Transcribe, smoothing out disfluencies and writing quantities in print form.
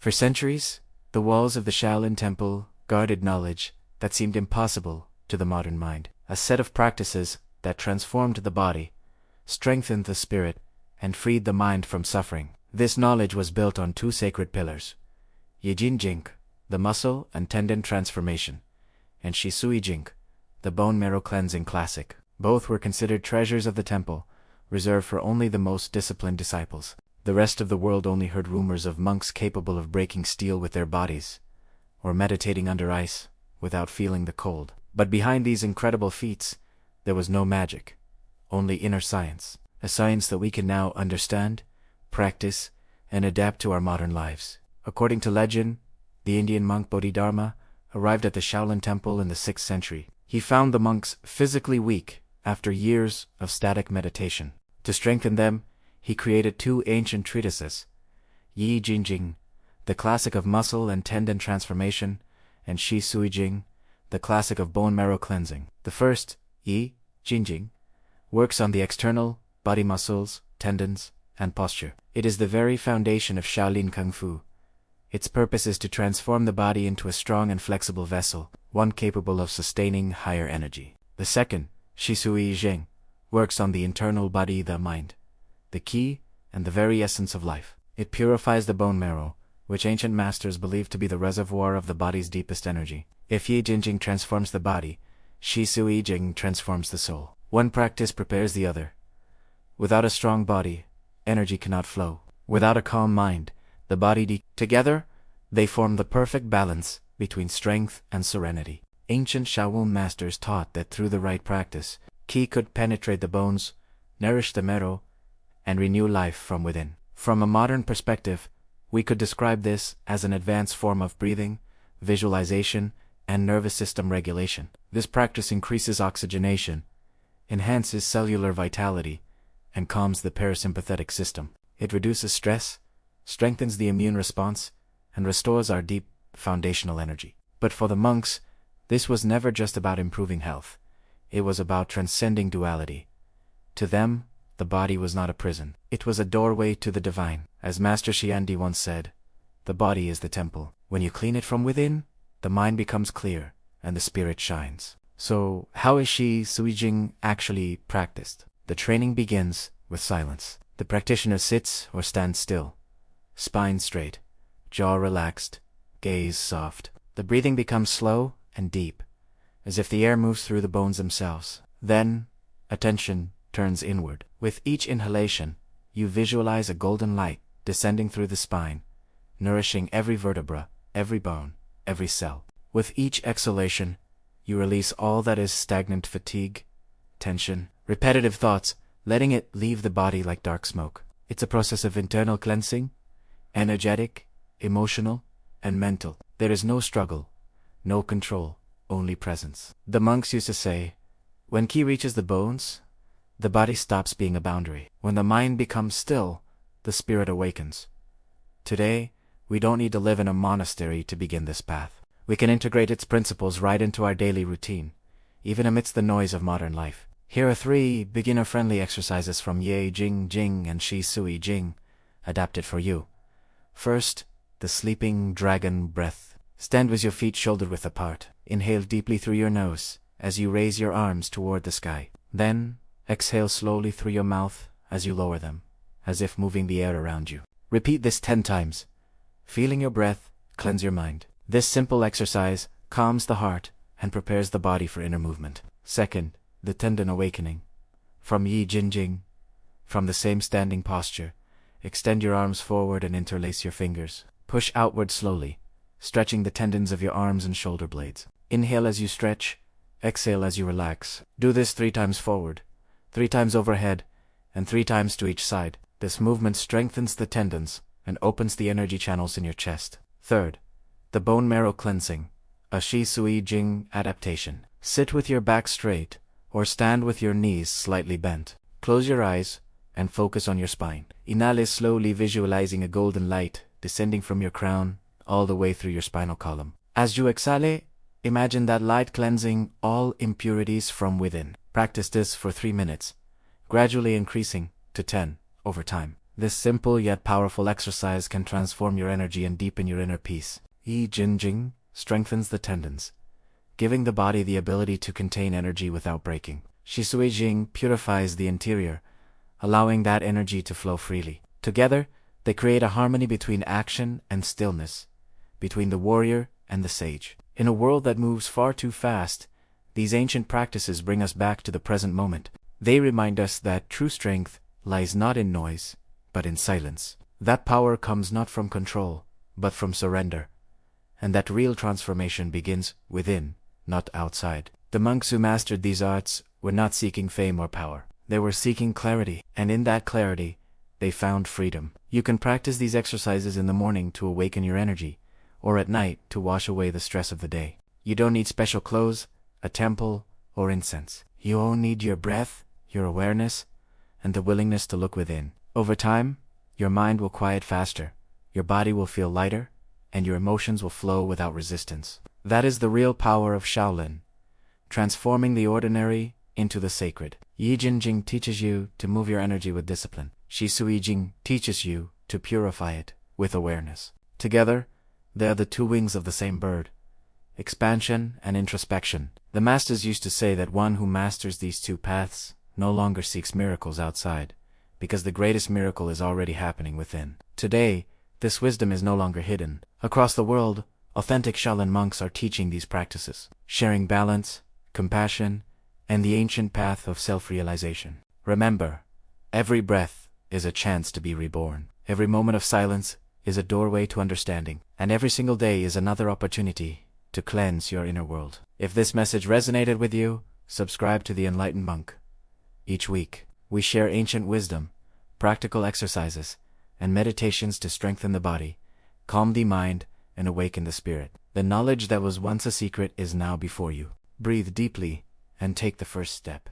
For centuries, the walls of the Shaolin Temple guarded knowledge that seemed impossible to the modern mind. A set of practices that transformed the body, strengthened the spirit, and freed the mind from suffering. This knowledge was built on two sacred pillars: Jin Jing, the muscle and tendon transformation, and Xi Sui Jing, the bone marrow cleansing classic. Both were considered treasures of the temple, reserved for only the most disciplined disciples. The rest of the world only heard rumors of monks capable of breaking steel with their bodies, or meditating under ice without feeling the cold. But behind these incredible feats, there was no magic, only inner science, a science that we can now understand, practice, and adapt to our modern lives. According to legend, the Indian monk Bodhidharma arrived at the Shaolin Temple in the 6th century. He found the monks physically weak after years of static meditation. To strengthen them, he created two ancient treatises: Jin Jing, the classic of muscle and tendon transformation, and Xi Sui Jing, the classic of bone marrow cleansing. The first, Jin Jing, works on the external body muscles, tendons, and posture. It is the very foundation of Shaolin Kung Fu. Its purpose is to transform the body into a strong and flexible vessel, one capable of sustaining higher energy. The second, Xi Sui Jing, works on the internal body, the mind, the key and the very essence of life. It purifies the bone marrow, which ancient masters believed to be the reservoir of the body's deepest energy. If Jin Jing transforms the body, Xi Sui Jing transforms the soul. One practice prepares the other. Without a strong body, energy cannot flow. Without a calm mind, the body together, they form the perfect balance between strength and serenity. Ancient Shaolin masters taught that through the right practice, Qi could penetrate the bones, nourish the marrow, and renew life from within. From a modern perspective, we could describe this as an advanced form of breathing, visualization, and nervous system regulation. This practice increases oxygenation, enhances cellular vitality, and calms the parasympathetic system. It reduces stress, strengthens the immune response, and restores our deep, foundational energy. But for the monks, this was never just about improving health. It was about transcending duality. To them, the body was not a prison. It was a doorway to the divine. As Master Xiandi once said, the body is the temple. When you clean it from within, the mind becomes clear, and the spirit shines. So, how is Xi Sui Jing actually practiced? The training begins with silence. The practitioner sits or stands still, spine straight, jaw relaxed, gaze soft. The breathing becomes slow and deep, as if the air moves through the bones themselves. Then, attention turns inward. With each inhalation, you visualize a golden light descending through the spine, nourishing every vertebra, every bone, every cell. With each exhalation, you release all that is stagnant fatigue, tension, repetitive thoughts, letting it leave the body like dark smoke. It's a process of internal cleansing, energetic, emotional, and mental. There is no struggle, no control, only presence. The monks used to say, when Qi reaches the bones, the body stops being a boundary. When the mind becomes still, the spirit awakens. Today, we don't need to live in a monastery to begin this path. We can integrate its principles right into our daily routine, even amidst the noise of modern life. Here are 3 beginner-friendly exercises from Jin Jing and Xi Sui Jing, adapted for you. First, the sleeping dragon breath. Stand with your feet shoulder-width apart. Inhale deeply through your nose as you raise your arms toward the sky. Then, exhale slowly through your mouth as you lower them, as if moving the air around you. Repeat this 10 times. Feeling your breath, cleanse your mind. This simple exercise calms the heart and prepares the body for inner movement. Second, the tendon awakening. From Jin Jing, from the same standing posture, extend your arms forward and interlace your fingers. Push outward slowly, stretching the tendons of your arms and shoulder blades. Inhale as you stretch, exhale as you relax. Do this 3 times forward, 3 times overhead, and 3 times to each side. This movement strengthens the tendons and opens the energy channels in your chest. Third, the bone marrow cleansing, a Xi Sui Jing adaptation. Sit with your back straight, or stand with your knees slightly bent. Close your eyes and focus on your spine. Inhale slowly, visualizing a golden light descending from your crown all the way through your spinal column. As you exhale, imagine that light cleansing all impurities from within. Practice this for 3 minutes, gradually increasing to 10 over time. This simple yet powerful exercise can transform your energy and deepen your inner peace. Jin Jing strengthens the tendons, giving the body the ability to contain energy without breaking. Xi Sui Jing purifies the interior, allowing that energy to flow freely. Together, they create a harmony between action and stillness, between the warrior and the sage. In a world that moves far too fast, these ancient practices bring us back to the present moment. They remind us that true strength lies not in noise, but in silence. That power comes not from control, but from surrender, and that real transformation begins within, not outside. The monks who mastered these arts were not seeking fame or power. They were seeking clarity, and in that clarity, they found freedom. You can practice these exercises in the morning to awaken your energy, or at night to wash away the stress of the day. You don't need special clothes, a temple, or incense. You only need your breath, your awareness, and the willingness to look within. Over time, your mind will quiet faster, your body will feel lighter, and your emotions will flow without resistance. That is the real power of Shaolin, transforming the ordinary into the sacred. Jin Jing teaches you to move your energy with discipline. Xi Sui Jing teaches you to purify it with awareness. Together, they are the two wings of the same bird, expansion and introspection. The masters used to say that one who masters these two paths no longer seeks miracles outside, because the greatest miracle is already happening within. Today, this wisdom is no longer hidden. Across the world, authentic Shaolin monks are teaching these practices, sharing balance, compassion, and the ancient path of self-realization. Remember, every breath is a chance to be reborn. Every moment of silence is a doorway to understanding, and every single day is another opportunity to cleanse your inner world. If this message resonated with you, subscribe to The Enlightened Monk. Each week, we share ancient wisdom, practical exercises, and meditations to strengthen the body, calm the mind, and awaken the spirit. The knowledge that was once a secret is now before you. Breathe deeply and take the first step.